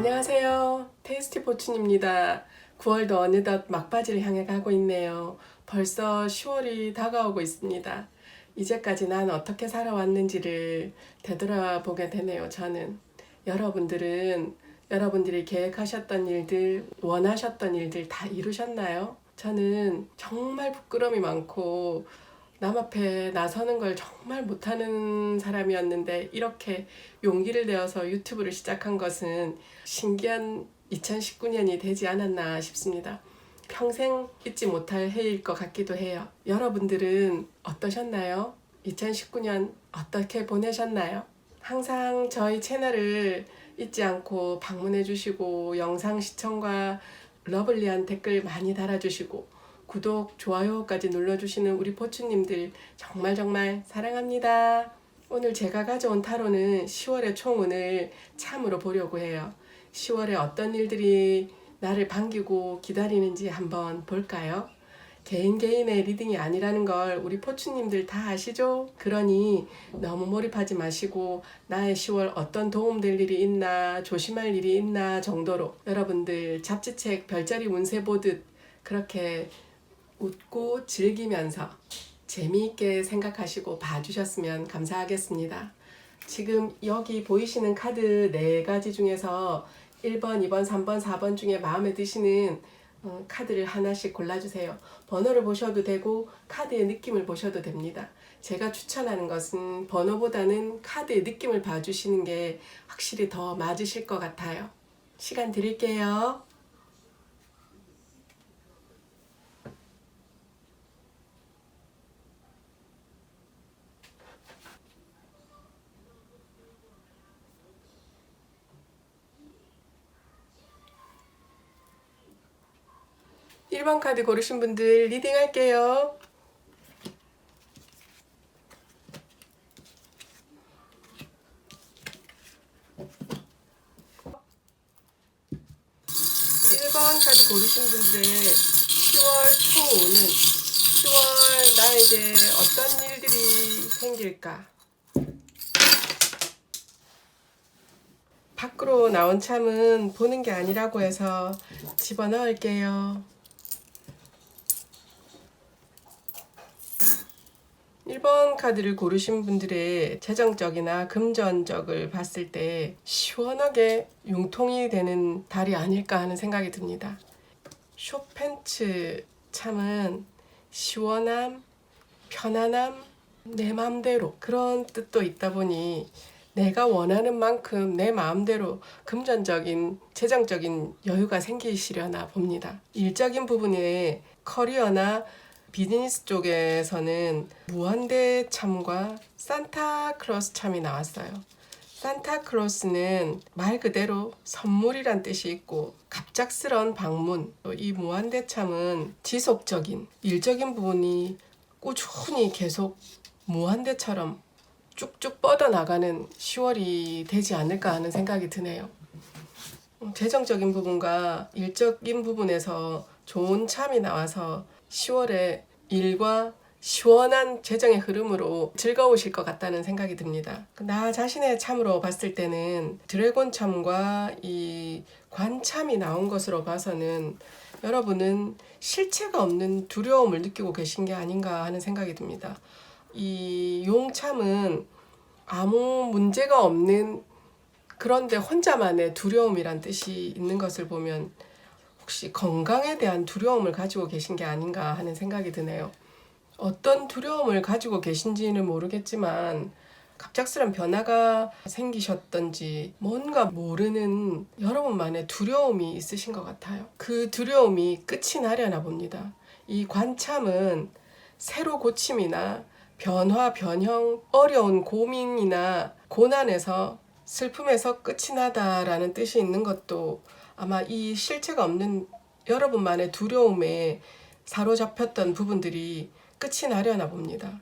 안녕하세요. 테이스티 포춘입니다. 9월도 어느덧 막바지를 향해 가고 있네요. 벌써 10월이 다가오고 있습니다. 이제까지 난 어떻게 살아왔는지를 되돌아보게 되네요. 저는 여러분들이 계획하셨던 일들, 원하셨던 일들 다 이루셨나요? 저는 정말 부끄러움이 많고 남 앞에 나서는 걸 정말 못하는 사람이었는데 이렇게 용기를 내어서 유튜브를 시작한 것은 신기한 2019년이 되지 않았나 싶습니다. 평생 잊지 못할 해일 것 같기도 해요. 여러분들은 어떠셨나요? 2019년 어떻게 보내셨나요? 항상 저희 채널을 잊지 않고 방문해 주시고 영상 시청과 러블리한 댓글 많이 달아주시고 구독, 좋아요까지 눌러주시는 우리 포춘님들 정말 사랑합니다. 오늘 제가 가져온 타로는 10월의 총운을 참으로 보려고 해요. 10월에 어떤 일들이 나를 반기고 기다리는지 한번 볼까요? 개인의 리딩이 아니라는 걸 우리 포춘님들 다 아시죠? 그러니 너무 몰입하지 마시고 나의 10월 어떤 도움될 일이 있나, 조심할 일이 있나 정도로 여러분들 잡지책 별자리 운세 보듯 그렇게 웃고 즐기면서 재미있게 생각하시고 봐주셨으면 감사하겠습니다. 지금 여기 보이시는 카드 4가지 중에서 1번, 2번, 3번, 4번 중에 마음에 드시는 카드를 하나씩 골라주세요. 번호를 보셔도 되고 카드의 느낌을 보셔도 됩니다. 제가 추천하는 것은 번호보다는 카드의 느낌을 봐주시는 게 확실히 더 맞으실 것 같아요. 시간 드릴게요. 1번 카드 고르신 분들 리딩 할게요. 1번 카드 고르신 분들 10월 총운은 10월 나에게 어떤 일들이 생길까? 밖으로 나온 참은 보는 게 아니라고 해서 집어넣을게요. 1번 카드를 고르신 분들의 재정적이나 금전적을 봤을 때 시원하게 융통이 되는 달이 아닐까 하는 생각이 듭니다. 쇼펜츠 참은 시원함, 편안함, 내 마음대로 그런 뜻도 있다 보니 내가 원하는 만큼 내 마음대로 금전적인, 재정적인 여유가 생기시려나 봅니다. 일적인 부분에 커리어나 비즈니스 쪽에서는 무한대 참과 산타클로스 참이 나왔어요. 산타클로스는 말 그대로 선물이란 뜻이 있고 갑작스러운 방문, 이 무한대 참은 지속적인 일적인 부분이 꾸준히 계속 무한대처럼 쭉쭉 뻗어나가는 10월이 되지 않을까 하는 생각이 드네요. 재정적인 부분과 일적인 부분에서 좋은 참이 나와서 10월에 일과 시원한 재정의 흐름으로 즐거우실 것 같다는 생각이 듭니다. 나 자신의 참으로 봤을 때는 드래곤 참과 이 관참이 나온 것으로 봐서는 여러분은 실체가 없는 두려움을 느끼고 계신 게 아닌가 하는 생각이 듭니다. 이 용참은 아무 문제가 없는 그런데 혼자만의 두려움이란 뜻이 있는 것을 보면 혹시 건강에 대한 두려움을 가지고 계신 게 아닌가 하는 생각이 드네요. 어떤 두려움을 가지고 계신지는 모르겠지만 갑작스런 변화가 생기셨던지 뭔가 모르는 여러분만의 두려움이 있으신 것 같아요. 그 두려움이 끝이 나려나 봅니다. 이 관참은 새로 고침이나 변화, 변형, 어려운 고민이나 고난에서 슬픔에서 끝이 나다라는 뜻이 있는 것도 아마 이 실체가 없는 여러분만의 두려움에 사로잡혔던 부분들이 끝이 나려나 봅니다.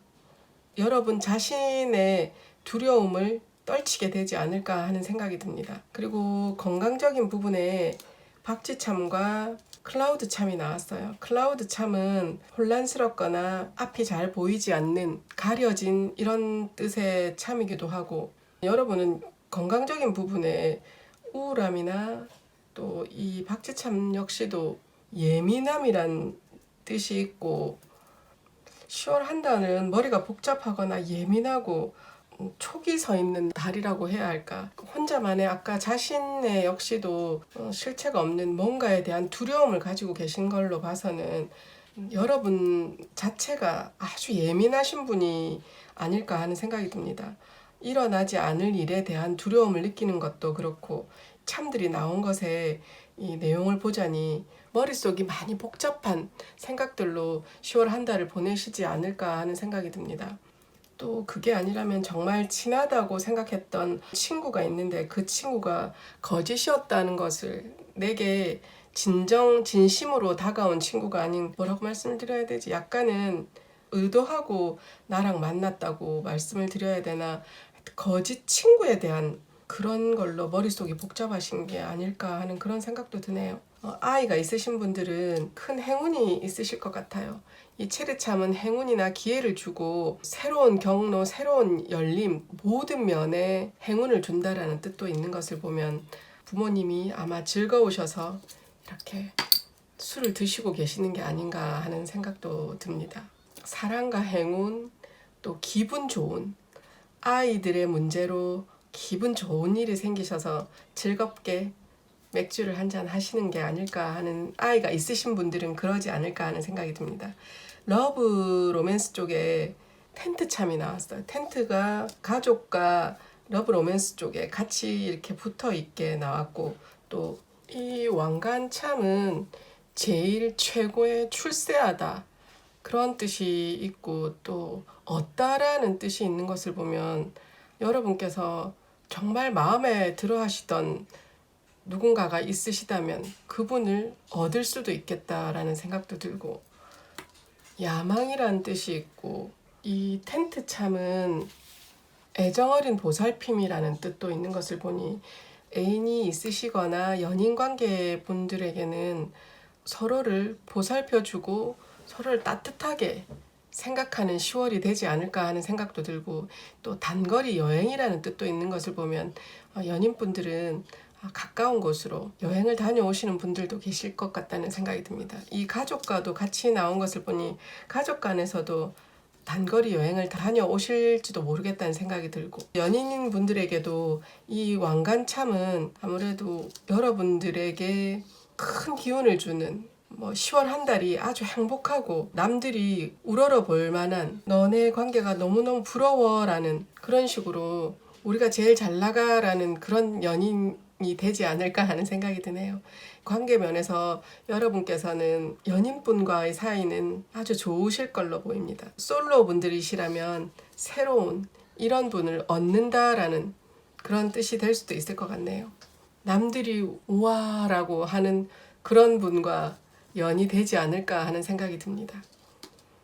여러분 자신의 두려움을 떨치게 되지 않을까 하는 생각이 듭니다. 그리고 건강적인 부분에 박쥐참과 클라우드 참이 나왔어요. 클라우드 참은 혼란스럽거나 앞이 잘 보이지 않는 가려진 이런 뜻의 참이기도 하고 여러분은 건강적인 부분에 우울함이나 또 이 박지참 역시도 예민함이란 뜻이 있고 10월 한 달은 머리가 복잡하거나 예민하고 촉이 서 있는 달이라고 해야 할까. 혼자만의 아까 자신의 역시도 실체가 없는 뭔가에 대한 두려움을 가지고 계신 걸로 봐서는 여러분 자체가 아주 예민하신 분이 아닐까 하는 생각이 듭니다. 일어나지 않을 일에 대한 두려움을 느끼는 것도 그렇고 참들이 나온 것에 이 내용을 보자니 머릿속이 많이 복잡한 생각들로 10월 한 달을 보내시지 않을까 하는 생각이 듭니다. 또 그게 아니라면 정말 친하다고 생각했던 친구가 있는데 그 친구가 거짓이었다는 것을 내게 진심으로 다가온 친구가 아닌 뭐라고 말씀을 드려야 되지? 약간은 의도하고 나랑 만났다고 말씀을 드려야 되나? 거짓 친구에 대한 그런 걸로 머릿속이 복잡하신 게 아닐까 하는 그런 생각도 드네요. 아이가 있으신 분들은 큰 행운이 있으실 것 같아요. 이 체르참은 행운이나 기회를 주고 새로운 경로, 새로운 열림, 모든 면에 행운을 준다라는 뜻도 있는 것을 보면 부모님이 아마 즐거우셔서 이렇게 술을 드시고 계시는 게 아닌가 하는 생각도 듭니다. 사랑과 행운, 또 기분 좋은 아이들의 문제로 기분 좋은 일이 생기셔서 즐겁게 맥주를 한잔 하시는 게 아닐까 하는, 아이가 있으신 분들은 그러지 않을까 하는 생각이 듭니다. 러브 로맨스 쪽에 텐트참이 나왔어요. 텐트가 가족과 러브 로맨스 쪽에 같이 이렇게 붙어 있게 나왔고, 또 이 왕관참은 제일 최고의 출세하다 그런 뜻이 있고 또 얻다라는 뜻이 있는 것을 보면 여러분께서 정말 마음에 들어 하시던 누군가가 있으시다면 그분을 얻을 수도 있겠다라는 생각도 들고, 야망이라는 뜻이 있고 이 텐트참은 애정어린 보살핌이라는 뜻도 있는 것을 보니 애인이 있으시거나 연인관계 분들에게는 서로를 보살펴주고 서로를 따뜻하게 생각하는 10월이 되지 않을까 하는 생각도 들고, 또 단거리 여행이라는 뜻도 있는 것을 보면 연인분들은 가까운 곳으로 여행을 다녀오시는 분들도 계실 것 같다는 생각이 듭니다. 이 가족과도 같이 나온 것을 보니 가족 간에서도 단거리 여행을 다녀오실지도 모르겠다는 생각이 들고, 연인인 분들에게도 이 왕관참은 아무래도 여러분들에게 큰 기운을 주는 10월 한 달이 아주 행복하고 남들이 우러러 볼 만한, 너네 관계가 너무너무 부러워라는 그런 식으로 우리가 제일 잘 나가라는 그런 연인이 되지 않을까 하는 생각이 드네요. 관계 면에서 여러분께서는 연인분과의 사이는 아주 좋으실 걸로 보입니다. 솔로 분들이시라면 새로운 이런 분을 얻는다라는 그런 뜻이 될 수도 있을 것 같네요. 남들이 우와라고 하는 그런 분과 연이 되지 않을까 하는 생각이 듭니다.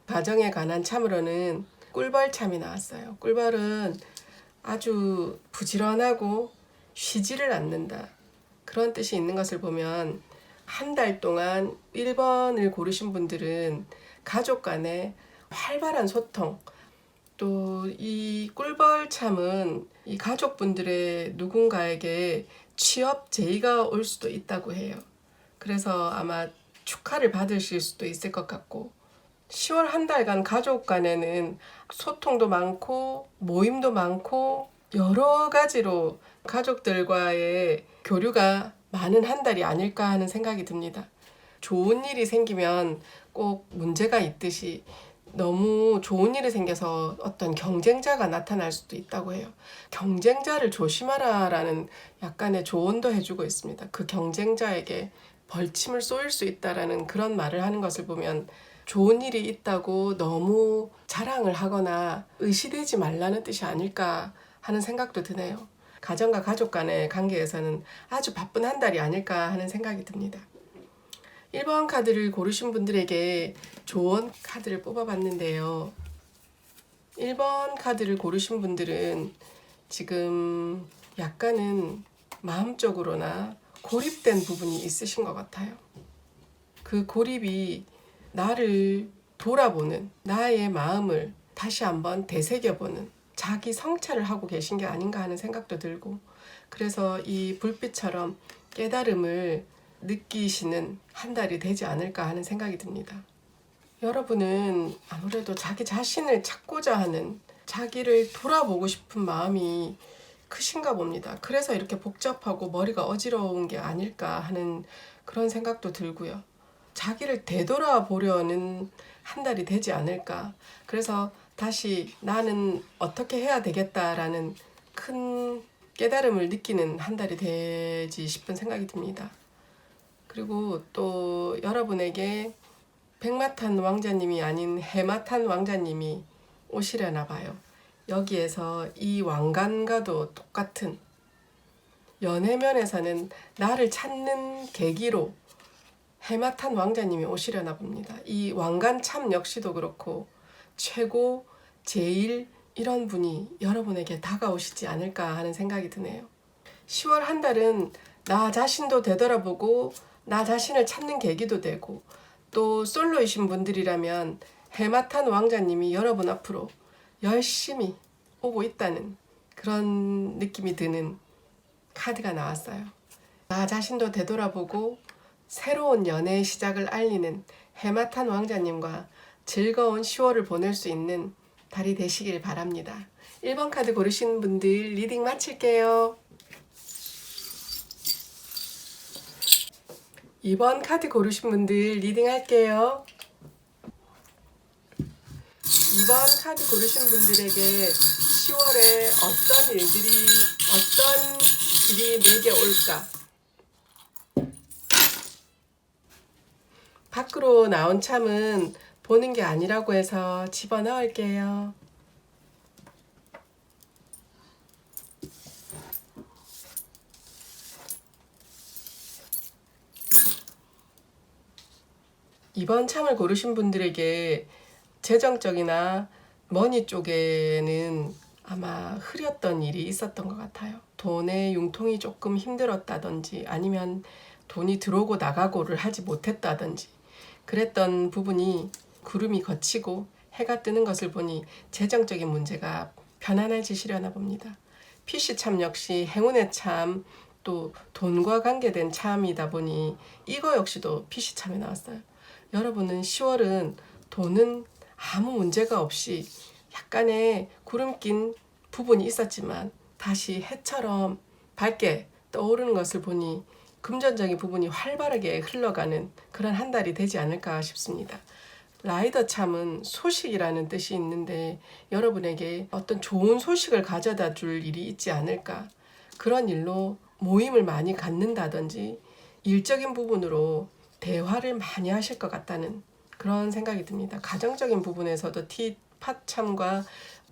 가정에 관한 참으로는 꿀벌참이 나왔어요. 꿀벌은 아주 부지런하고 쉬지를 않는다, 그런 뜻이 있는 것을 보면 한 달 동안 1번을 고르신 분들은 가족 간에 활발한 소통, 또 이 꿀벌참은 이 가족분들의 누군가에게 취업 제의가 올 수도 있다고 해요. 그래서 아마 축하를 받으실 수도 있을 것 같고, 10월 한 달간 가족 간에는 소통도 많고 모임도 많고 여러 가지로 가족들과의 교류가 많은 한 달이 아닐까 하는 생각이 듭니다. 좋은 일이 생기면 꼭 문제가 있듯이 너무 좋은 일이 생겨서 어떤 경쟁자가 나타날 수도 있다고 해요. 경쟁자를 조심하라라는 약간의 조언도 해주고 있습니다. 그 경쟁자에게 벌침을 쏘일 수 있다라는 그런 말을 하는 것을 보면 좋은 일이 있다고 너무 자랑을 하거나 의시되지 말라는 뜻이 아닐까 하는 생각도 드네요. 가정과 가족 간의 관계에서는 아주 바쁜 한 달이 아닐까 하는 생각이 듭니다. 1번 카드를 고르신 분들에게 조언 카드를 뽑아봤는데요. 1번 카드를 고르신 분들은 지금 약간은 마음적으로나 고립된 부분이 있으신 것 같아요. 그 고립이 나를 돌아보는, 나의 마음을 다시 한번 되새겨보는, 자기 성찰을 하고 계신 게 아닌가 하는 생각도 들고, 그래서 이 불빛처럼 깨달음을 느끼시는 한 달이 되지 않을까 하는 생각이 듭니다. 여러분은 아무래도 자기 자신을 찾고자 하는, 자기를 돌아보고 싶은 마음이 크신가 봅니다. 그래서 이렇게 복잡하고 머리가 어지러운 게 아닐까 하는 그런 생각도 들고요. 자기를 되돌아보려는 한 달이 되지 않을까. 그래서 다시 나는 어떻게 해야 되겠다라는 큰 깨달음을 느끼는 한 달이 되지 싶은 생각이 듭니다. 그리고 또 여러분에게 백마탄 왕자님이 아닌 해마탄 왕자님이 오시려나 봐요. 여기에서 이 왕관과도 똑같은, 연애면에서는 나를 찾는 계기로 해마탄 왕자님이 오시려나 봅니다. 이 왕관 참 역시도 그렇고 최고, 제일 이런 분이 여러분에게 다가오시지 않을까 하는 생각이 드네요. 10월 한 달은 나 자신도 되돌아보고 나 자신을 찾는 계기도 되고, 또 솔로이신 분들이라면 해마탄 왕자님이 여러분 앞으로 열심히 오고 있다는 그런 느낌이 드는 카드가 나왔어요. 나 자신도 되돌아보고 새로운 연애의 시작을 알리는 해마탄 왕자님과 즐거운 10월을 보낼 수 있는 달이 되시길 바랍니다. 1번 카드 고르신 분들 리딩 마칠게요. 2번 카드 고르신 분들 리딩 할게요. 2번 카드 고르신 분들에게 10월에 어떤 일이 내게 올까? 밖으로 나온 참은 보는 게 아니라고 해서 집어넣을게요. 이번 참을 고르신 분들에게 재정적이나 머니 쪽에는 아마 흐렸던 일이 있었던 것 같아요. 돈의 융통이 조금 힘들었다든지 아니면 돈이 들어오고 나가고를 하지 못했다든지 그랬던 부분이 구름이 걷히고 해가 뜨는 것을 보니 재정적인 문제가 편안해지시려나 봅니다. PC 참 역시 행운의 참, 또 돈과 관계된 참이다 보니 이거 역시도 PC참에 나왔어요. 여러분은 10월은 돈은 아무 문제가 없이 약간의 구름 낀 부분이 있었지만 다시 해처럼 밝게 떠오르는 것을 보니 금전적인 부분이 활발하게 흘러가는 그런 한 달이 되지 않을까 싶습니다. 라이더 참은 소식이라는 뜻이 있는데 여러분에게 어떤 좋은 소식을 가져다 줄 일이 있지 않을까, 그런 일로 모임을 많이 갖는다든지 일적인 부분으로 대화를 많이 하실 것 같다는 그런 생각이 듭니다. 가정적인 부분에서도 티팟참과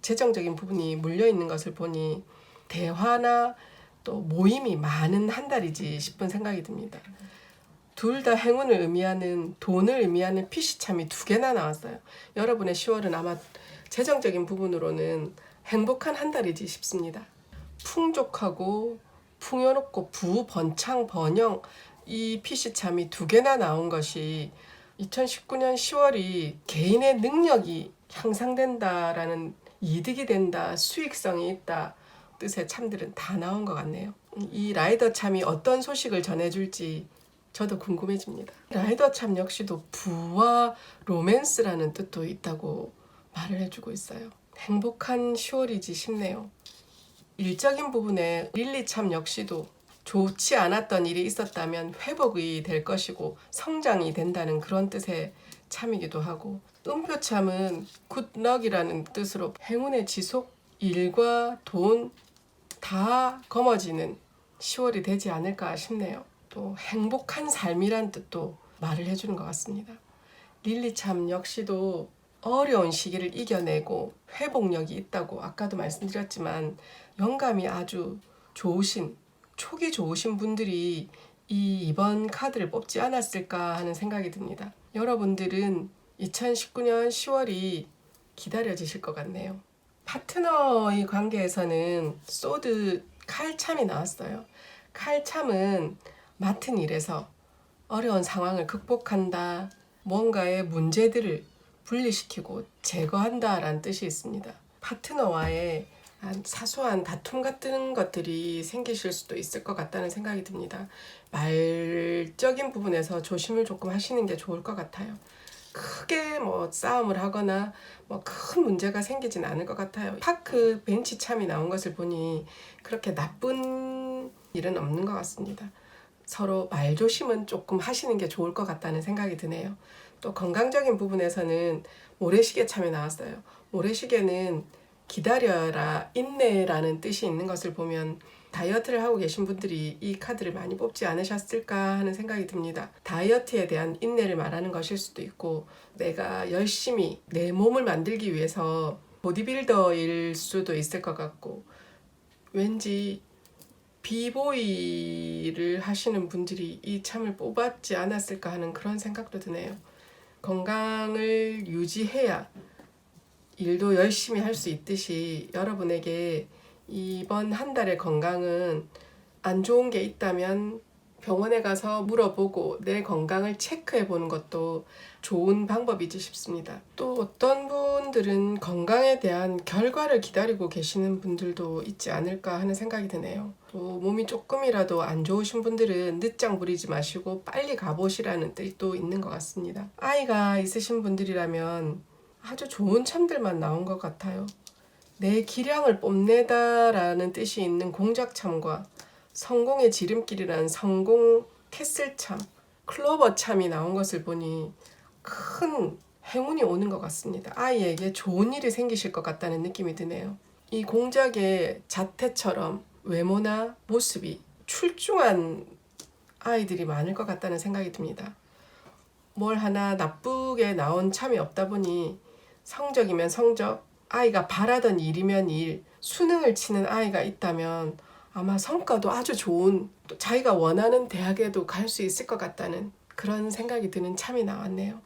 재정적인 부분이 물려있는 것을 보니 대화나 또 모임이 많은 한 달이지 싶은 생각이 듭니다. 둘 다 행운을 의미하는, 돈을 의미하는 PC참이 2개나 나왔어요. 여러분의 10월은 아마 재정적인 부분으로는 행복한 한 달이지 싶습니다. 풍족하고 풍요롭고 부번창 번영, 이 PC참이 2개나 나온 것이 2019년 10월이 개인의 능력이 향상된다라는, 이득이 된다, 수익성이 있다 뜻의 참들은 다 나온 것 같네요. 이 라이더 참이 어떤 소식을 전해줄지 저도 궁금해집니다. 라이더 참 역시도 부와 로맨스라는 뜻도 있다고 말을 해주고 있어요. 행복한 10월이지 싶네요. 일적인 부분에 릴리 참 역시도 좋지 않았던 일이 있었다면 회복이 될 것이고 성장이 된다는 그런 뜻의 참이기도 하고, 음표 참은 굿럭이라는 뜻으로 행운의 지속, 일과 돈 다 거머쥐는 10월이 되지 않을까 싶네요. 또 행복한 삶이란 뜻도 말을 해주는 것 같습니다. 릴리 참 역시도 어려운 시기를 이겨내고 회복력이 있다고 아까도 말씀드렸지만 영감이 아주 좋으신, 촉이 좋으신 분들이 이번 카드를 뽑지 않았을까 하는 생각이 듭니다. 여러분들은 2019년 10월이 기다려지실 것 같네요. 파트너의 관계에서는 소드 칼참이 나왔어요. 칼참은 맡은 일에서 어려운 상황을 극복한다, 뭔가의 문제들을 분리시키고 제거한다 라는 뜻이 있습니다. 파트너와의 사소한 다툼 같은 것들이 생기실 수도 있을 것 같다는 생각이 듭니다. 말적인 부분에서 조심을 조금 하시는 게 좋을 것 같아요. 크게 뭐 싸움을 하거나 뭐 큰 문제가 생기진 않을 것 같아요. 파크 벤치 참이 나온 것을 보니 그렇게 나쁜 일은 없는 것 같습니다. 서로 말조심은 조금 하시는 게 좋을 것 같다는 생각이 드네요. 또 건강적인 부분에서는 모래시계 참이 나왔어요. 모래시계는 기다려라, 인내라는 뜻이 있는 것을 보면 다이어트를 하고 계신 분들이 이 카드를 많이 뽑지 않으셨을까 하는 생각이 듭니다. 다이어트에 대한 인내를 말하는 것일 수도 있고, 내가 열심히 내 몸을 만들기 위해서 보디빌더일 수도 있을 것 같고, 왠지 비보이를 하시는 분들이 이 참을 뽑았지 않았을까 하는 그런 생각도 드네요. 건강을 유지해야 일도 열심히 할 수 있듯이 여러분에게 이번 한 달의 건강은 안 좋은 게 있다면 병원에 가서 물어보고 내 건강을 체크해 보는 것도 좋은 방법이지 싶습니다. 또 어떤 분들은 건강에 대한 결과를 기다리고 계시는 분들도 있지 않을까 하는 생각이 드네요. 또 몸이 조금이라도 안 좋으신 분들은 늦장 부리지 마시고 빨리 가보시라는 뜻도 있는 것 같습니다. 아이가 있으신 분들이라면 아주 좋은 참들만 나온 것 같아요. 내 기량을 뽐내다라는 뜻이 있는 공작참과 성공의 지름길이라는 성공 캐슬참, 클로버참이 나온 것을 보니 큰 행운이 오는 것 같습니다. 아이에게 좋은 일이 생기실 것 같다는 느낌이 드네요. 이 공작의 자태처럼 외모나 모습이 출중한 아이들이 많을 것 같다는 생각이 듭니다. 뭘 하나 나쁘게 나온 참이 없다 보니 성적이면 성적, 아이가 바라던 일이면 일, 수능을 치는 아이가 있다면 아마 성과도 아주 좋은, 또 자기가 원하는 대학에도 갈 수 있을 것 같다는 그런 생각이 드는 참이 나왔네요.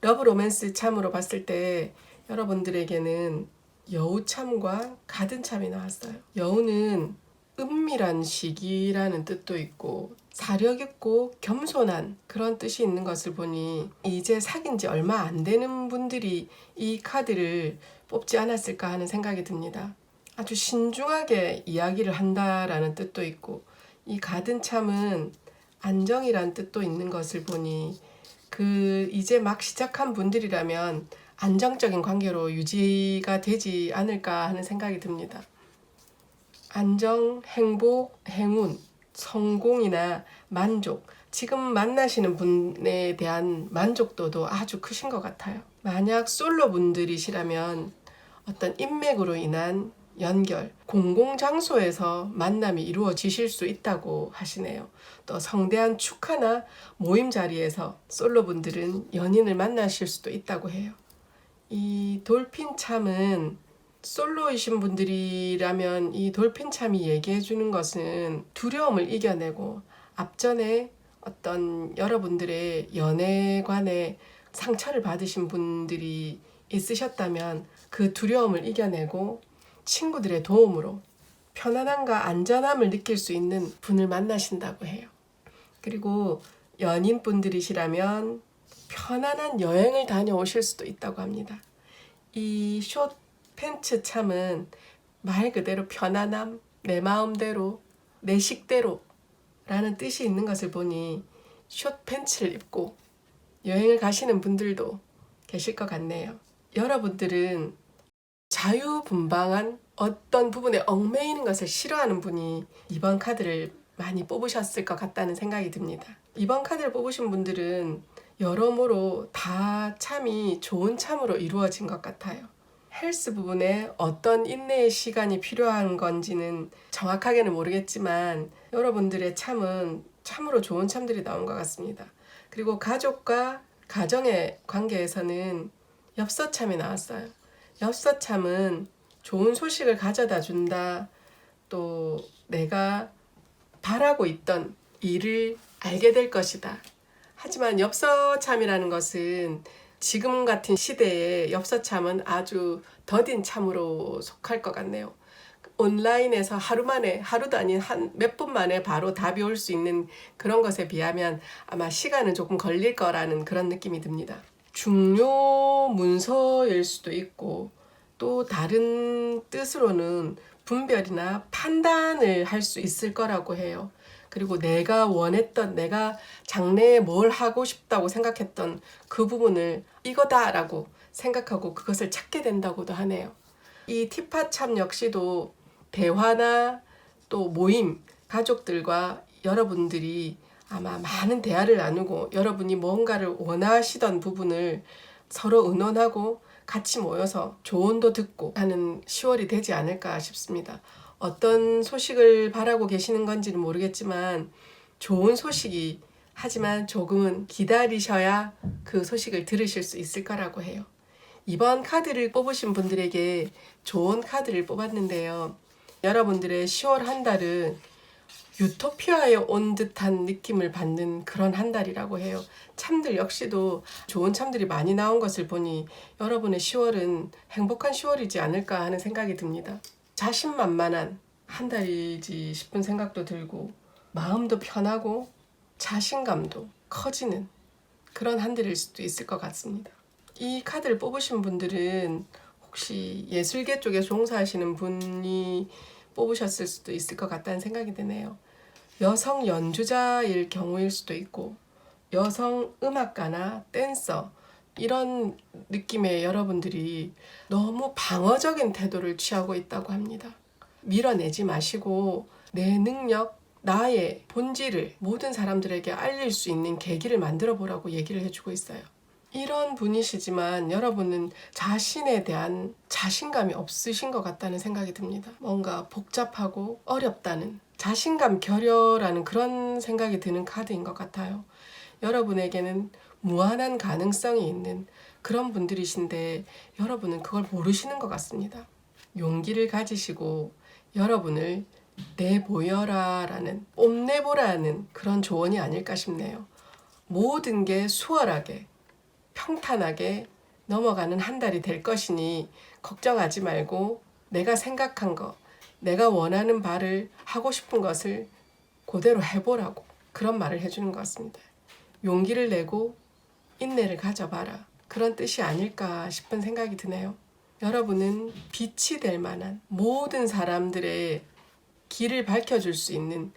러브 로맨스 참으로 봤을 때 여러분들에게는 여우참과 가든참이 나왔어요. 여우는 은밀한 시기라는 뜻도 있고 사력 있고 겸손한 그런 뜻이 있는 것을 보니 이제 사귄 지 얼마 안 되는 분들이 이 카드를 뽑지 않았을까 하는 생각이 듭니다. 아주 신중하게 이야기를 한다라는 뜻도 있고, 이 가든참은 안정이란 뜻도 있는 것을 보니 이제 막 시작한 분들이라면 안정적인 관계로 유지가 되지 않을까 하는 생각이 듭니다. 안정, 행복, 행운, 성공이나 만족, 지금 만나시는 분에 대한 만족도도 아주 크신 것 같아요. 만약 솔로 분들이시라면 어떤 인맥으로 인한 연결, 공공장소에서 만남이 이루어지실 수 있다고 하시네요. 또 성대한 축하나 모임 자리에서 솔로분들은 연인을 만나실 수도 있다고 해요. 이 돌핀참은 솔로이신 분들이라면 이 돌핀참이 얘기해 주는 것은 두려움을 이겨내고 앞전에 어떤 여러분들의 연애관에 상처를 받으신 분들이 있으셨다면 그 두려움을 이겨내고 친구들의 도움으로 편안함과 안전함을 느낄 수 있는 분을 만나신다고 해요. 그리고 연인분들이시라면 편안한 여행을 다녀오실 수도 있다고 합니다. 이 숏 팬츠 참은 말 그대로 편안함, 내 마음대로, 내 식대로 라는 뜻이 있는 것을 보니 숏 팬츠를 입고 여행을 가시는 분들도 계실 것 같네요. 여러분들은 자유분방한 어떤 부분에 얽매이는 것을 싫어하는 분이 이번 카드를 많이 뽑으셨을 것 같다는 생각이 듭니다. 이번 카드를 뽑으신 분들은 여러모로 다 참이 좋은 참으로 이루어진 것 같아요. 헬스 부분에 어떤 인내의 시간이 필요한 건지는 정확하게는 모르겠지만 여러분들의 참은 참으로 좋은 참들이 나온 것 같습니다. 그리고 가족과 가정의 관계에서는 엽서참이 나왔어요. 엽서참은 좋은 소식을 가져다 준다. 또 내가 바라고 있던 일을 알게 될 것이다. 하지만 엽서참이라는 것은 지금 같은 시대에 엽서참은 아주 더딘 참으로 속할 것 같네요. 온라인에서 하루 만에, 하루도 아닌 한 몇 분 만에 바로 답이 올 수 있는 그런 것에 비하면 아마 시간은 조금 걸릴 거라는 그런 느낌이 듭니다. 중요 문서일 수도 있고 또 다른 뜻으로는 분별이나 판단을 할 수 있을 거라고 해요. 그리고 내가 원했던, 내가 장래에 뭘 하고 싶다고 생각했던 그 부분을 이거다라고 생각하고 그것을 찾게 된다고도 하네요. 이 티파참 역시도 대화나 또 모임, 가족들과 여러분들이 아마 많은 대화를 나누고 여러분이 뭔가를 원하시던 부분을 서로 의논하고 같이 모여서 조언도 듣고 하는 10월이 되지 않을까 싶습니다. 어떤 소식을 바라고 계시는 건지는 모르겠지만 좋은 소식이 하지만 조금은 기다리셔야 그 소식을 들으실 수 있을 거라고 해요. 이번 카드를 뽑으신 분들에게 좋은 카드를 뽑았는데요. 여러분들의 10월 한 달은 유토피아에 온 듯한 느낌을 받는 그런 한 달이라고 해요. 참들 역시도 좋은 참들이 많이 나온 것을 보니 여러분의 10월은 행복한 10월이지 않을까 하는 생각이 듭니다. 자신만만한 한 달이지 싶은 생각도 들고 마음도 편하고 자신감도 커지는 그런 한 달일 수도 있을 것 같습니다. 이 카드를 뽑으신 분들은 혹시 예술계 쪽에 종사하시는 분이 뽑으셨을 수도 있을 것 같다는 생각이 드네요. 여성 연주자일 경우일 수도 있고 여성 음악가나 댄서 이런 느낌의 여러분들이 너무 방어적인 태도를 취하고 있다고 합니다. 밀어내지 마시고 내 능력, 나의 본질을 모든 사람들에게 알릴 수 있는 계기를 만들어 보라고 얘기를 해주고 있어요. 이런 분이시지만 여러분은 자신에 대한 자신감이 없으신 것 같다는 생각이 듭니다. 뭔가 복잡하고 어렵다는 자신감 결여라는 그런 생각이 드는 카드인 것 같아요. 여러분에게는 무한한 가능성이 있는 그런 분들이신데 여러분은 그걸 모르시는 것 같습니다. 용기를 가지시고 여러분을 내보여라 라는 뽐내보라는 그런 조언이 아닐까 싶네요. 모든 게 수월하게 평탄하게 넘어가는 한 달이 될 것이니 걱정하지 말고 내가 생각한 거, 내가 원하는 바를 하고 싶은 것을 그대로 해보라고 그런 말을 해주는 것 같습니다. 용기를 내고 인내를 가져봐라. 그런 뜻이 아닐까 싶은 생각이 드네요. 여러분은 빛이 될 만한 모든 사람들의 길을 밝혀줄 수 있는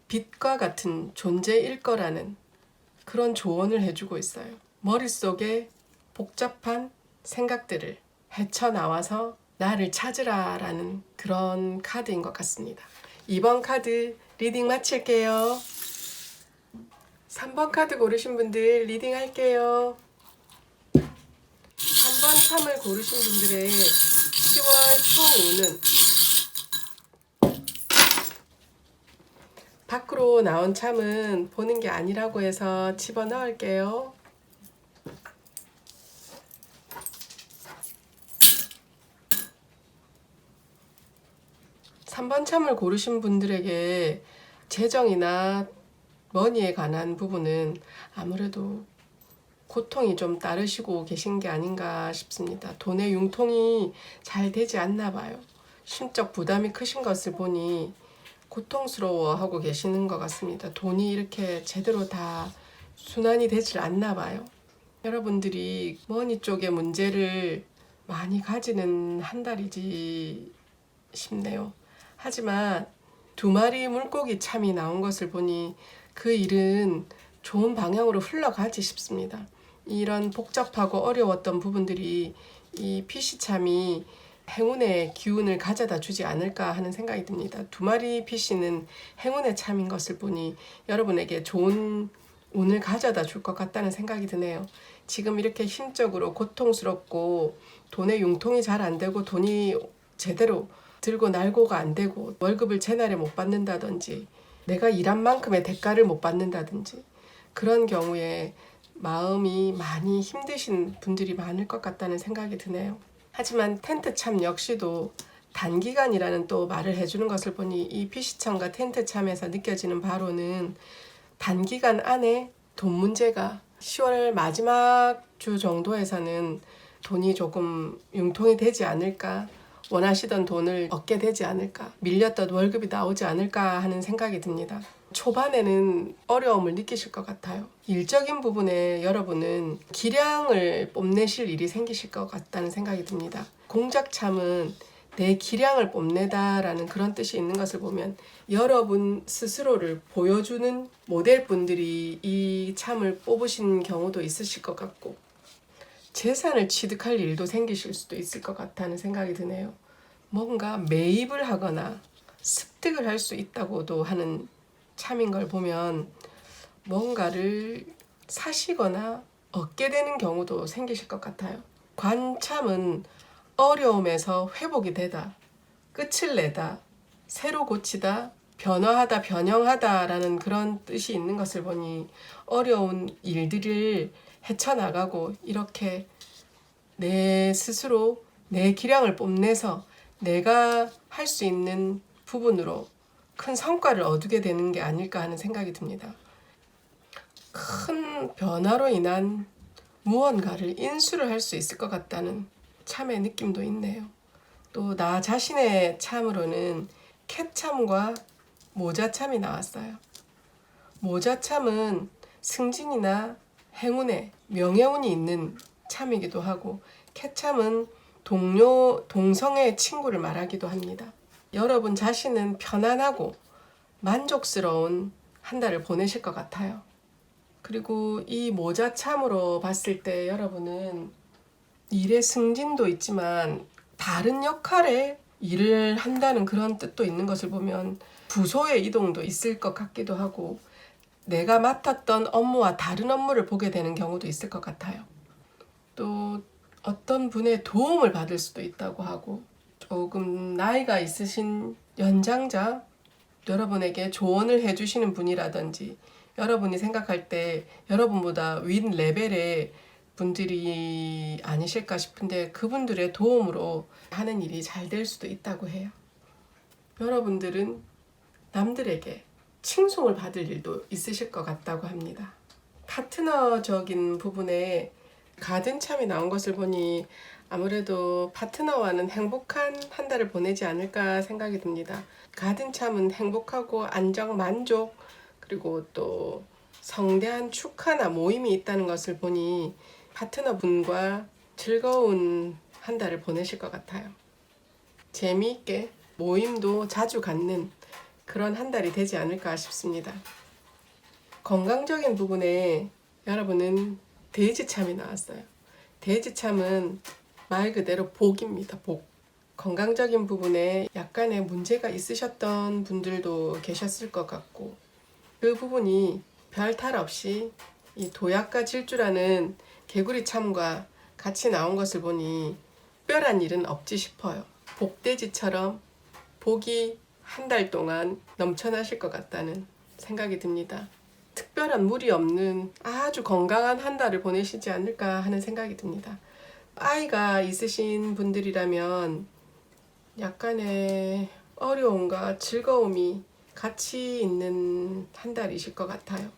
빛과 같은 존재일 거라는 그런 조언을 해주고 있어요. 머릿속에 복잡한 생각들을 헤쳐나와서 나를 찾으라 라는 그런 카드인 것 같습니다. 2번 카드 리딩 마칠게요. 3번 카드 고르신 분들 리딩 할게요. 3번 참을 고르신 분들의 10월 초운은 밖으로 나온 참은 보는 게 아니라고 해서 집어넣을게요. 삼 번 참을 고르신 분들에게 재정이나 머니에 관한 부분은 아무래도 고통이 좀 따르시고 계신 게 아닌가 싶습니다. 돈의 융통이 잘 되지 않나 봐요. 심적 부담이 크신 것을 보니 고통스러워하고 계시는 것 같습니다. 돈이 이렇게 제대로 다 순환이 되질 않나 봐요. 여러분들이 머니 쪽의 문제를 많이 가지는 한 달이지 싶네요. 하지만 2마리 물고기 참이 나온 것을 보니 그 일은 좋은 방향으로 흘러가지 싶습니다. 이런 복잡하고 어려웠던 부분들이 이 피시참이 행운의 기운을 가져다 주지 않을까 하는 생각이 듭니다. 2마리 피시는 행운의 참인 것을 보니 여러분에게 좋은 운을 가져다 줄 것 같다는 생각이 드네요. 지금 이렇게 힘적으로 고통스럽고 돈의 융통이 잘 안 되고 돈이 제대로 들고 날고가 안 되고 월급을 제날에 못 받는다든지 내가 일한 만큼의 대가를 못 받는다든지 그런 경우에 마음이 많이 힘드신 분들이 많을 것 같다는 생각이 드네요. 하지만 텐트 참 역시도 단기간이라는 또 말을 해주는 것을 보니 이 피시참과 텐트 참에서 느껴지는 바로는 단기간 안에 돈 문제가 10월 마지막 주 정도에서는 돈이 조금 융통이 되지 않을까, 원하시던 돈을 얻게 되지 않을까, 밀렸던 월급이 나오지 않을까 하는 생각이 듭니다. 초반에는 어려움을 느끼실 것 같아요. 일적인 부분에 여러분은 기량을 뽐내실 일이 생기실 것 같다는 생각이 듭니다. 공작참은 내 기량을 뽐내다라는 그런 뜻이 있는 것을 보면 여러분 스스로를 보여주는 모델분들이 이 참을 뽑으신 경우도 있으실 것 같고 재산을 취득할 일도 생기실 수도 있을 것 같다는 생각이 드네요. 뭔가 매입을 하거나 습득을 할 수 있다고도 하는 참인 걸 보면 뭔가를 사시거나 얻게 되는 경우도 생기실 것 같아요. 관참은 어려움에서 회복이 되다, 끝을 내다, 새로 고치다, 변화하다, 변형하다 라는 그런 뜻이 있는 것을 보니 어려운 일들을 헤쳐나가고 이렇게 내 스스로 내 기량을 뽐내서 내가 할 수 있는 부분으로 큰 성과를 얻게 되는 게 아닐까 하는 생각이 듭니다. 큰 변화로 인한 무언가를 인수를 할 수 있을 것 같다는 참의 느낌도 있네요. 또 나 자신의 참으로는 캣참과 모자참이 나왔어요. 모자참은 승진이나 행운에 명예운이 있는 참이기도 하고 캣참은 동성의 친구를 말하기도 합니다. 여러분 자신은 편안하고 만족스러운 한 달을 보내실 것 같아요. 그리고 이 모자참으로 봤을 때 여러분은 일의 승진도 있지만 다른 역할에 일을 한다는 그런 뜻도 있는 것을 보면 부서의 이동도 있을 것 같기도 하고 내가 맡았던 업무와 다른 업무를 보게 되는 경우도 있을 것 같아요. 또 어떤 분의 도움을 받을 수도 있다고 하고 조금 나이가 있으신 연장자, 여러분에게 조언을 해주시는 분이라든지 여러분이 생각할 때 여러분보다 윗 레벨의 분들이 아니실까 싶은데 그분들의 도움으로 하는 일이 잘 될 수도 있다고 해요. 여러분들은 남들에게 칭송을 받을 일도 있으실 것 같다고 합니다. 파트너적인 부분에 가든참이 나온 것을 보니 아무래도 파트너와는 행복한 한 달을 보내지 않을까 생각이 듭니다. 가든참은 행복하고 안정, 만족, 그리고 또 성대한 축하나 모임이 있다는 것을 보니 파트너분과 즐거운 한 달을 보내실 것 같아요. 재미있게 모임도 자주 갖는 그런 한 달이 되지 않을까 싶습니다. 건강적인 부분에 여러분은 돼지참이 나왔어요. 돼지참은 말 그대로 복입니다. 복. 건강적인 부분에 약간의 문제가 있으셨던 분들도 계셨을 것 같고 그 부분이 별 탈 없이 이 도약과 질주라는 개구리 참과 같이 나온 것을 보니 특별한 일은 없지 싶어요. 복돼지처럼 복이 한 달 동안 넘쳐나실 것 같다는 생각이 듭니다. 특별한 무리 없는 아주 건강한 한 달을 보내시지 않을까 하는 생각이 듭니다. 아이가 있으신 분들이라면 약간의 어려움과 즐거움이 같이 있는 한 달이실 것 같아요.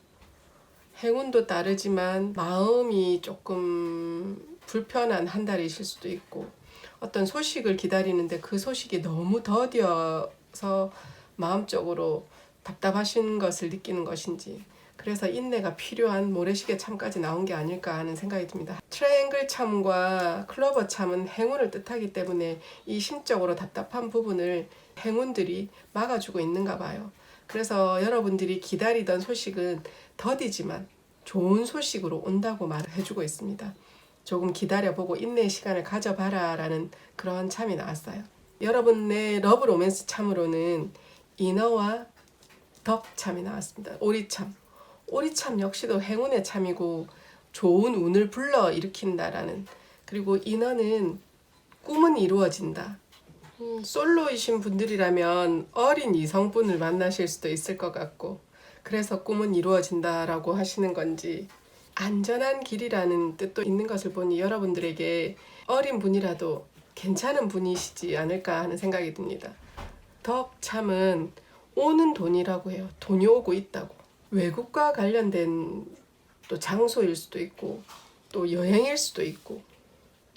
행운도 따르지만 마음이 조금 불편한 한 달이실 수도 있고 어떤 소식을 기다리는데 그 소식이 너무 더뎌서 마음적으로 답답하신 것을 느끼는 것인지 그래서 인내가 필요한 모래시계 참까지 나온 게 아닐까 하는 생각이 듭니다. 트라이앵글 참과 클로버 참은 행운을 뜻하기 때문에 이 심적으로 답답한 부분을 행운들이 막아주고 있는가 봐요. 그래서 여러분들이 기다리던 소식은 더디지만 좋은 소식으로 온다고 말해주고 있습니다. 조금 기다려보고 인내의 시간을 가져봐라 라는 그런 참이 나왔어요. 여러분의 러브 로맨스 참으로는 이너와 덕 참이 나왔습니다. 오리참. 오리참 역시도 행운의 참이고 좋은 운을 불러일으킨다라는 그리고 인어는 꿈은 이루어진다. 솔로이신 분들이라면 어린 이성분을 만나실 수도 있을 것 같고 그래서 꿈은 이루어진다라고 하시는 건지 안전한 길이라는 뜻도 있는 것을 보니 여러분들에게 어린 분이라도 괜찮은 분이시지 않을까 하는 생각이 듭니다. 덕참은 오는 돈이라고 해요. 돈이 오고 있다고. 외국과 관련된 또 장소일 수도 있고 또 여행일 수도 있고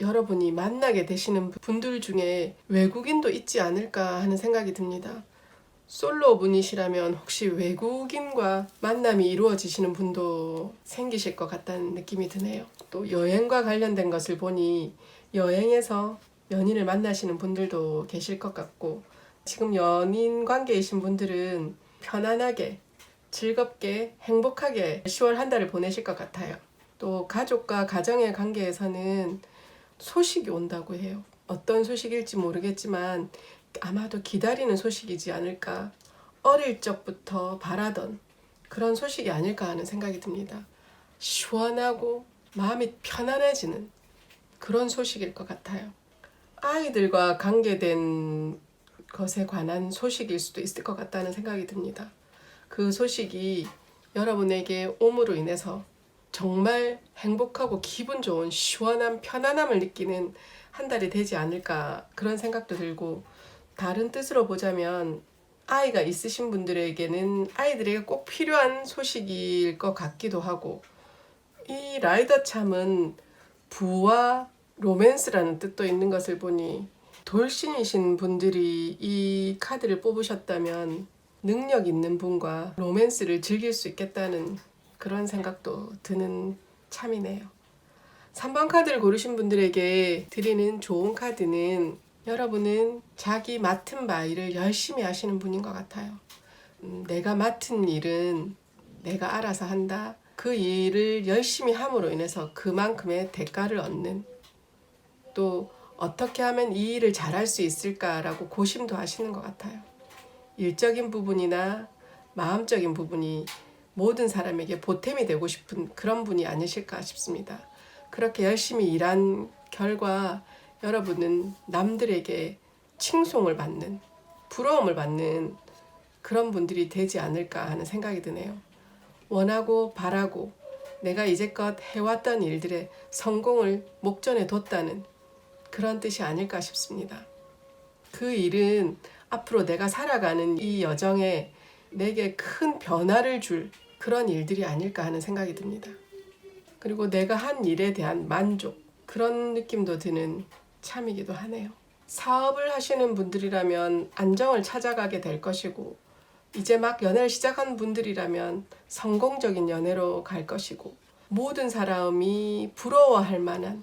여러분이 만나게 되시는 분들 중에 외국인도 있지 않을까 하는 생각이 듭니다. 솔로 분이시라면 혹시 외국인과 만남이 이루어지시는 분도 생기실 것 같다는 느낌이 드네요. 또 여행과 관련된 것을 보니 여행에서 연인을 만나시는 분들도 계실 것 같고, 지금 연인 관계이신 분들은 편안하게 즐겁게 행복하게 10월 한 달을 보내실 것 같아요. 또 가족과 가정의 관계에서는 소식이 온다고 해요. 어떤 소식일지 모르겠지만 아마도 기다리는 소식이지 않을까, 어릴 적부터 바라던 그런 소식이 아닐까 하는 생각이 듭니다. 시원하고 마음이 편안해지는 그런 소식일 것 같아요. 아이들과 관계된 것에 관한 소식일 수도 있을 것 같다는 생각이 듭니다. 그 소식이 여러분에게 옴으로 인해서 정말 행복하고 기분 좋은 시원한 편안함을 느끼는 한 달이 되지 않을까, 그런 생각도 들고, 다른 뜻으로 보자면 아이가 있으신 분들에게는 아이들에게 꼭 필요한 소식일 것 같기도 하고, 이 라이더 참은 부와 로맨스라는 뜻도 있는 것을 보니 돌싱이신 분들이 이 카드를 뽑으셨다면 능력 있는 분과 로맨스를 즐길 수 있겠다는 그런 생각도 드는 참이네요. 3번 카드를 고르신 분들에게 드리는 좋은 카드는, 여러분은 자기 맡은 바 일을 열심히 하시는 분인 것 같아요. 내가 맡은 일은 내가 알아서 한다. 그 일을 열심히 함으로 인해서 그만큼의 대가를 얻는, 또 어떻게 하면 이 일을 잘할 수 있을까라고 고심도 하시는 것 같아요. 일적인 부분이나 마음적인 부분이 모든 사람에게 보탬이 되고 싶은 그런 분이 아니실까 싶습니다. 그렇게 열심히 일한 결과 여러분은 남들에게 칭송을 받는, 부러움을 받는 그런 분들이 되지 않을까 하는 생각이 드네요. 원하고 바라고 내가 이제껏 해왔던 일들의 성공을 목전에 뒀다는 그런 뜻이 아닐까 싶습니다. 그 일은 앞으로 내가 살아가는 이 여정에 내게 큰 변화를 줄 그런 일들이 아닐까 하는 생각이 듭니다. 그리고 내가 한 일에 대한 만족, 그런 느낌도 드는 참이기도 하네요. 사업을 하시는 분들이라면 안정을 찾아가게 될 것이고, 이제 막 연애를 시작한 분들이라면 성공적인 연애로 갈 것이고, 모든 사람이 부러워할 만한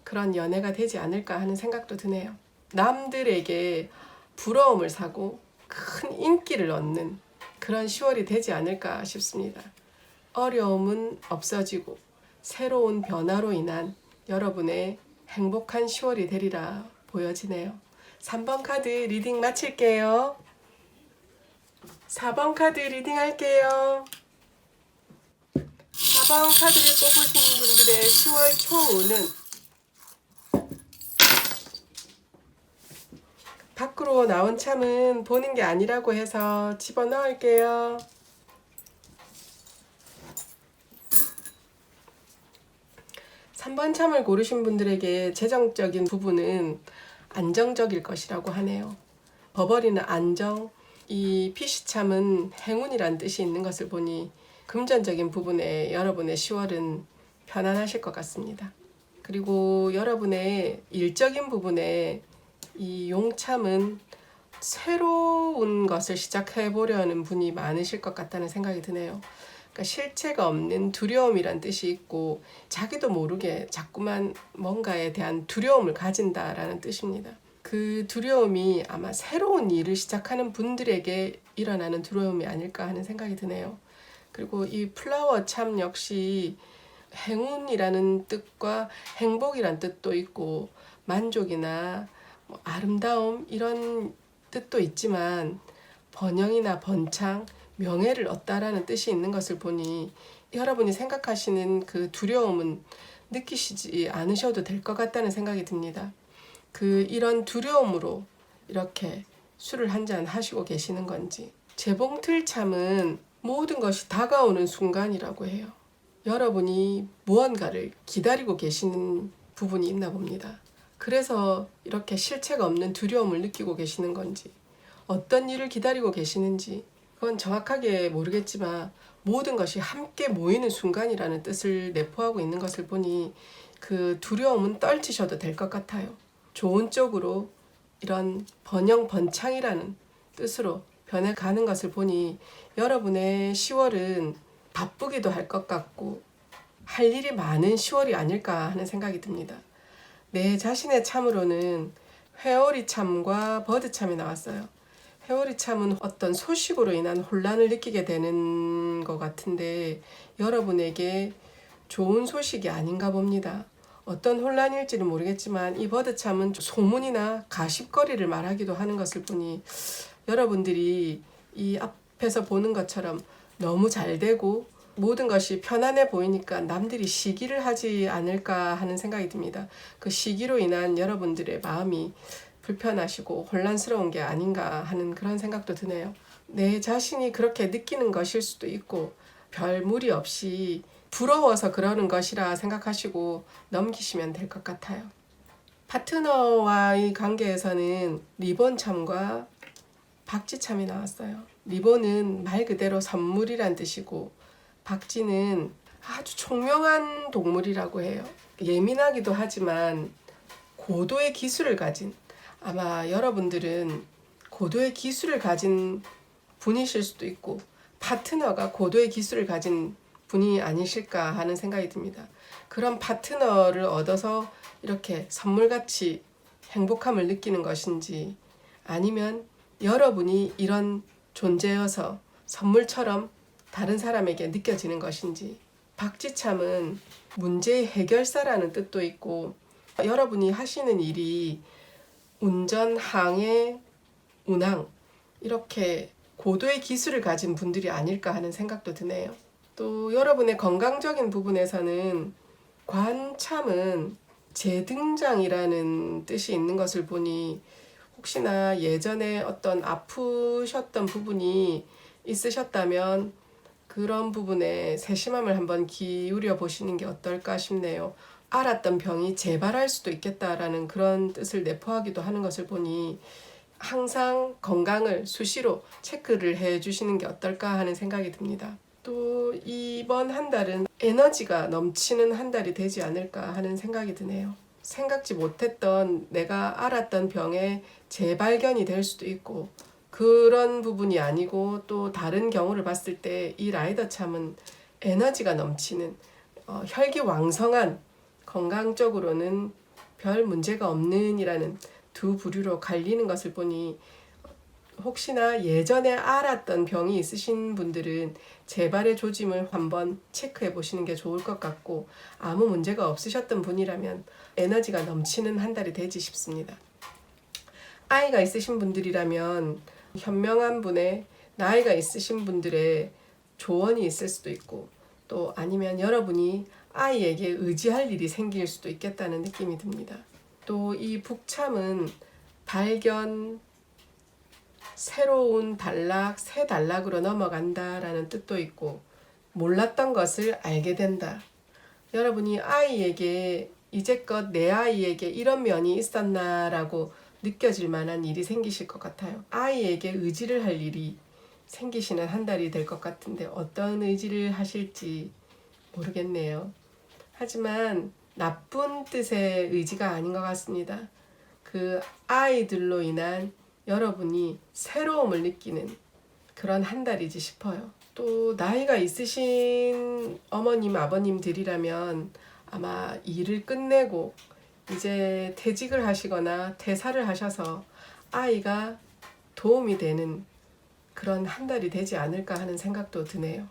그런 연애가 되지 않을까 하는 생각도 드네요. 남들에게 부러움을 사고 큰 인기를 얻는 그런 10월이 되지 않을까 싶습니다. 어려움은 없어지고 새로운 변화로 인한 여러분의 행복한 10월이 되리라 보여지네요. 3번 카드 리딩 마칠게요. 4번 카드 리딩 할게요. 4번 카드를 뽑으신 분들의 10월 총운은, 밖으로 나온 참은 보는 게 아니라고 해서 집어넣을게요. 3번 참을 고르신 분들에게 재정적인 부분은 안정적일 것이라고 하네요. 버버리는 안정, 이 피시참은 행운이란 뜻이 있는 것을 보니 금전적인 부분에 여러분의 10월은 편안하실 것 같습니다. 그리고 여러분의 일적인 부분에 이 용참은 새로운 것을 시작해 보려는 분이 많으실 것 같다는 생각이 드네요. 그러니까 실체가 없는 두려움이란 뜻이 있고, 자기도 모르게 자꾸만 뭔가에 대한 두려움을 가진다라는 뜻입니다. 그 두려움이 아마 새로운 일을 시작하는 분들에게 일어나는 두려움이 아닐까 하는 생각이 드네요. 그리고 이 플라워 참 역시 행운이라는 뜻과 행복이란 뜻도 있고, 만족이나 아름다움 이런 뜻도 있지만, 번영이나 번창, 명예를 얻다라는 뜻이 있는 것을 보니 여러분이 생각하시는 그 두려움은 느끼시지 않으셔도 될 것 같다는 생각이 듭니다. 이런 두려움으로 이렇게 술을 한잔 하시고 계시는 건지. 재봉틀참은 모든 것이 다가오는 순간이라고 해요. 여러분이 무언가를 기다리고 계시는 부분이 있나 봅니다. 그래서 이렇게 실체가 없는 두려움을 느끼고 계시는 건지, 어떤 일을 기다리고 계시는지 그건 정확하게 모르겠지만, 모든 것이 함께 모이는 순간이라는 뜻을 내포하고 있는 것을 보니 그 두려움은 떨치셔도 될 것 같아요. 좋은 쪽으로 이런 번영 번창이라는 뜻으로 변해가는 것을 보니 여러분의 10월은 바쁘기도 할 것 같고 할 일이 많은 10월이 아닐까 하는 생각이 듭니다. 내 자신의 참으로는 회오리참과 버드참이 나왔어요. 회오리참은 어떤 소식으로 인한 혼란을 느끼게 되는 것 같은데 여러분에게 좋은 소식이 아닌가 봅니다. 어떤 혼란일지는 모르겠지만 이 버드참은 소문이나 가십거리를 말하기도 하는 것을 보니 여러분들이 이 앞에서 보는 것처럼 너무 잘 되고 모든 것이 편안해 보이니까 남들이 시기를 하지 않을까 하는 생각이 듭니다. 그 시기로 인한 여러분들의 마음이 불편하시고 혼란스러운 게 아닌가 하는 그런 생각도 드네요. 내 자신이 그렇게 느끼는 것일 수도 있고 별 무리 없이 부러워서 그러는 것이라 생각하시고 넘기시면 될 것 같아요. 파트너와의 관계에서는 리본참과 박쥐참이 나왔어요. 리본은 말 그대로 선물이란 뜻이고 박쥐는 아주 총명한 동물이라고 해요. 예민하기도 하지만 고도의 기술을 가진, 아마 여러분들은 고도의 기술을 가진 분이실 수도 있고 파트너가 고도의 기술을 가진 분이 아니실까 하는 생각이 듭니다. 그런 파트너를 얻어서 이렇게 선물같이 행복함을 느끼는 것인지 아니면 여러분이 이런 존재여서 선물처럼 다른 사람에게 느껴지는 것인지. 박쥐참은 문제 해결사라는 뜻도 있고 여러분이 하시는 일이 운전, 항해, 운항 이렇게 고도의 기술을 가진 분들이 아닐까 하는 생각도 드네요. 또 여러분의 건강적인 부분에서는 관참은 재등장이라는 뜻이 있는 것을 보니 혹시나 예전에 어떤 아프셨던 부분이 있으셨다면 그런 부분에 세심함을 한번 기울여 보시는 게 어떨까 싶네요. 앓았던 병이 재발할 수도 있겠다라는 그런 뜻을 내포하기도 하는 것을 보니 항상 건강을 수시로 체크를 해 주시는 게 어떨까 하는 생각이 듭니다. 또 이번 한 달은 에너지가 넘치는 한 달이 되지 않을까 하는 생각이 드네요. 생각지 못했던 내가 앓았던 병의 재발견이 될 수도 있고 그런 부분이 아니고 또 다른 경우를 봤을 때 이 라이더 참은 에너지가 넘치는 혈기왕성한 건강적으로는 별 문제가 없는 이라는 두 부류로 갈리는 것을 보니 혹시나 예전에 앓았던 병이 있으신 분들은 재발의 조짐을 한번 체크해 보시는 게 좋을 것 같고 아무 문제가 없으셨던 분이라면 에너지가 넘치는 한 달이 되지 싶습니다. 아이가 있으신 분들이라면 현명한 분의 나이가 있으신 분들의 조언이 있을 수도 있고 또 아니면 여러분이 아이에게 의지할 일이 생길 수도 있겠다는 느낌이 듭니다. 또 이 북참은 발견, 새로운 단락, 새 단락으로 넘어간다라는 뜻도 있고 몰랐던 것을 알게 된다. 여러분이 아이에게 이제껏 내 아이에게 이런 면이 있었나라고 느껴질 만한 일이 생기실 것 같아요. 아이에게 의지를 할 일이 생기시는 한 달이 될 것 같은데 어떤 의지를 하실지 모르겠네요. 하지만 나쁜 뜻의 의지가 아닌 것 같습니다. 그 아이들로 인한 여러분이 새로움을 느끼는 그런 한 달이지 싶어요. 또 나이가 있으신 어머님, 아버님들이라면 아마 일을 끝내고 이제 퇴직을 하시거나 퇴사를 하셔서 아이가 도움이 되는 그런 한 달이 되지 않을까 하는 생각도 드네요.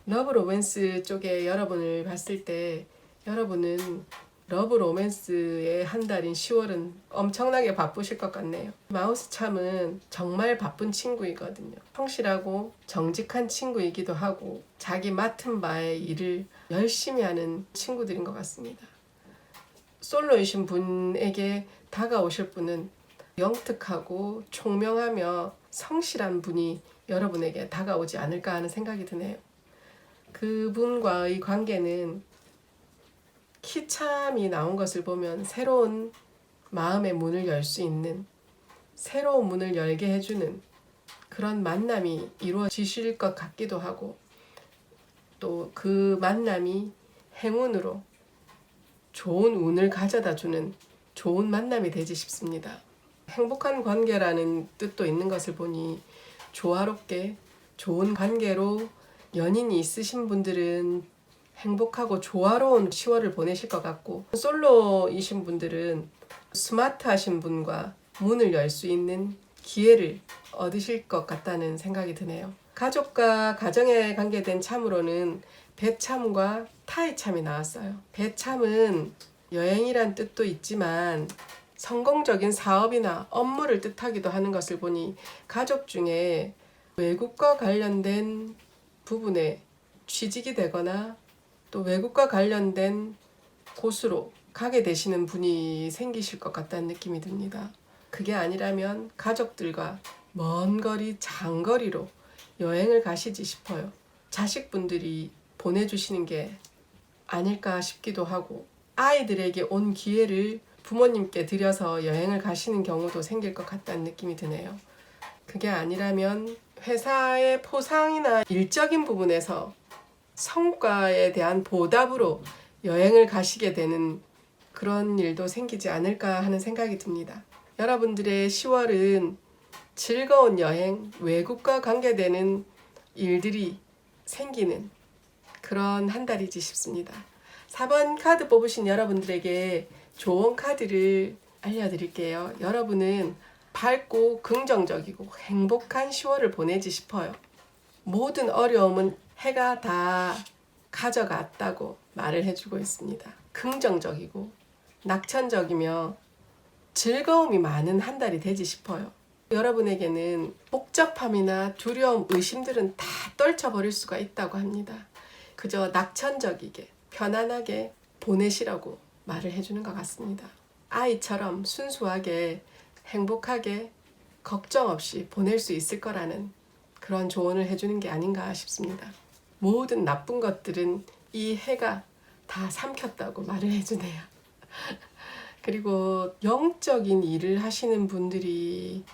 러브 로맨스 쪽에 여러분을 봤을 때 여러분은 러브 로맨스의 한 달인 10월은 엄청나게 바쁘실 것 같네요. 마우스 참은 정말 바쁜 친구이거든요. 성실하고 정직한 친구이기도 하고 자기 맡은 바의 일을 열심히 하는 친구들인 것 같습니다. 솔로이신 분에게 다가오실 분은 영특하고 총명하며 성실한 분이 여러분에게 다가오지 않을까 하는 생각이 드네요. 그분과의 관계는 키참이 나온 것을 보면 새로운 마음의 문을 열 수 있는, 새로운 문을 열게 해주는 그런 만남이 이루어지실 것 같기도 하고 또 그 만남이 행운으로 좋은 운을 가져다 주는 좋은 만남이 되지 싶습니다. 행복한 관계라는 뜻도 있는 것을 보니 조화롭게 좋은 관계로 연인이 있으신 분들은 행복하고 조화로운 10월을 보내실 것 같고 솔로이신 분들은 스마트하신 분과 문을 열 수 있는 기회를 얻으실 것 같다는 생각이 드네요. 가족과 가정에 관계된 참으로는 배참과 타이참이 나왔어요. 배참은 여행이란 뜻도 있지만 성공적인 사업이나 업무를 뜻하기도 하는 것을 보니 가족 중에 외국과 관련된 부분에 취직이 되거나 또 외국과 관련된 곳으로 가게 되시는 분이 생기실 것 같다는 느낌이 듭니다. 그게 아니라면 가족들과 먼 거리, 장거리로 여행을 가시지 싶어요. 자식분들이 보내주시는 게 아닐까 싶기도 하고, 아이들에게 온 기회를 부모님께 드려서 여행을 가시는 경우도 생길 것 같다는 느낌이 드네요. 그게 아니라면 회사의 포상이나 일적인 부분에서 성과에 대한 보답으로 여행을 가시게 되는 그런 일도 생기지 않을까 하는 생각이 듭니다. 여러분들의 10월은 즐거운 여행, 외국과 관계되는 일들이 생기는 그런 한 달이지 싶습니다. 4번 카드 뽑으신 여러분들에게 좋은 카드를 알려드릴게요. 여러분은 밝고 긍정적이고 행복한 10월을 보내지 싶어요. 모든 어려움은 해가 다 가져갔다고 말을 해주고 있습니다. 긍정적이고 낙천적이며 즐거움이 많은 한 달이 되지 싶어요. 여러분에게는 복잡함이나 두려움, 의심들은 다 떨쳐버릴 수가 있다고 합니다. 그저 낙천적이게 편안하게 보내시라고 말을 해주는 것 같습니다. 아이처럼 순수하게 행복하게 걱정 없이 보낼 수 있을 거라는 그런 조언을 해주는 게 아닌가 싶습니다. 모든 나쁜 것들은 이 해가 다 삼켰다고 말을 해주네요. 그리고 영적인 일을 하시는 분들이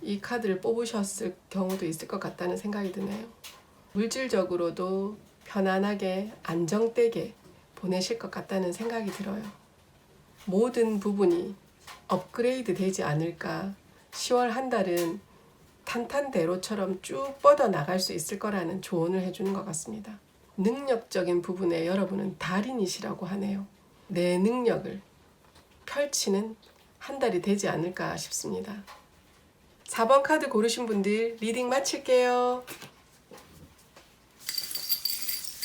이 카드를 뽑으셨을 경우도 있을 것 같다는 생각이 드네요. 물질적으로도 편안하게 안정되게 보내실 것 같다는 생각이 들어요. 모든 부분이 업그레이드 되지 않을까. 10월 한 달은 탄탄대로처럼 쭉 뻗어 나갈 수 있을 거라는 조언을 해주는 것 같습니다. 능력적인 부분에 여러분은 달인이시라고 하네요. 내 능력을 펼치는 한 달이 되지 않을까 싶습니다. 4번 카드 고르신 분들 리딩 마칠게요.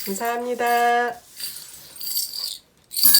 감사합니다.